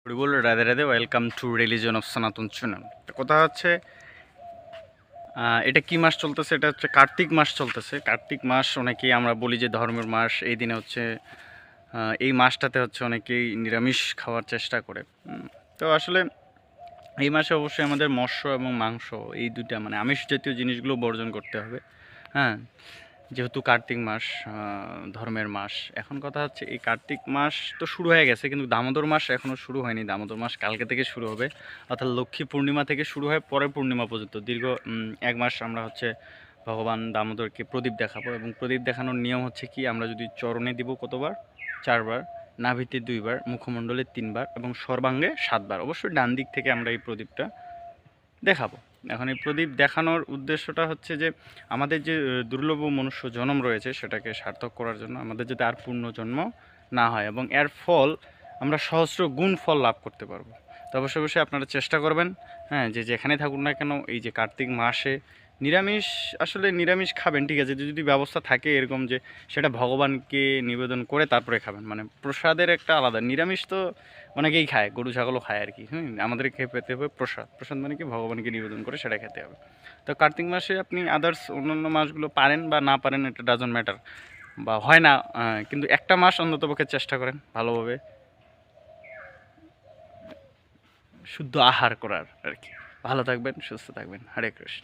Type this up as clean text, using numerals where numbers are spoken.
Horrible Radhe Radhe, welcome to religion of সনাতন channel. কথা হচ্ছে এটা কি মাস চলতেছে? এটা হচ্ছে কার্তিক মাস চলতেছে। কার্তিক মাস অনেকেই আমরা বলি যে ধর্মের মাস। এই দিনে হচ্ছে এই মাসটাতে হচ্ছে অনেকেই নিরামিষ খাওয়ার চেষ্টা করে। তো আসলে এই মাসে অবশ্যই আমাদের মৎস্য এবং মাংস এই দুইটা মানে আমিষ জাতীয় জিনিসগুলো বর্জন করতে হবে। হ্যাঁ, যেহেতু কার্তিক মাস ধর্মের মাস। এখন কথা হচ্ছে এই কার্তিক মাস তো শুরু হয়ে গেছে, কিন্তু দামোদর মাস এখনও শুরু হয়নি। দামোদর মাস কালকে থেকে শুরু হবে, অর্থাৎ লক্ষ্মী পূর্ণিমা থেকে শুরু হয় পরের পূর্ণিমা পর্যন্ত দীর্ঘ এক মাস আমরা হচ্ছে ভগবান দামোদরকে প্রদীপ দেখাবো। এবং প্রদীপ দেখানোর নিয়ম হচ্ছে কি, আমরা যদি চরণে দিব কতবার? 4 বার, নাভিতে 2 বার, মুখমণ্ডলে 3 বার এবং সর্বাঙ্গে 7 বার। অবশ্যই ডান দিক থেকে আমরা এই প্রদীপটা দেখাবো। এখন এই প্রদীপ দেখানোর উদ্দেশ্যটা হচ্ছে যে আমাদের যে দুর্লভ মনুষ্য জন্ম রয়েছে সেটাকে সার্থক করার জন্য, আমাদের যাতে আর পূর্ণ জন্ম না হয় এবং এর ফল আমরা সহস্র গুণ ফল লাভ করতে পারবো। তো অবশ্যই অবশ্যই আপনারা চেষ্টা করবেন, হ্যাঁ, যে যেখানে থাকুন না কেন এই যে কার্তিক মাসে নিরামিষ, আসলে নিরামিষ খাবেন, ঠিক আছে, যদি ব্যবস্থা থাকে এরকম যে সেটা ভগবানকে নিবেদন করে তারপরে খাবেন। মানে প্রসাদের একটা আলাদা, নিরামিষ তো অনেকেই খায়, গরু ছাগলও খায় আর কি। আমাদের খেয়ে পেতে হবে প্রসাদ। প্রসাদ মানে কি, ভগবানকে নিবেদন করে সেটা খেতে হবে। তো কার্তিক মাসে আপনি আদার্স অন্যান্য মাসগুলো পারেন বা না পারেন, এটা ডাজন্ট ম্যাটার, বা হয় না, কিন্তু একটা মাস অন্ততপক্ষে চেষ্টা করেন ভালোভাবে শুদ্ধ আহার করার আর কি। ভালো থাকবেন, সুস্থ থাকবেন। হরে কৃষ্ণ।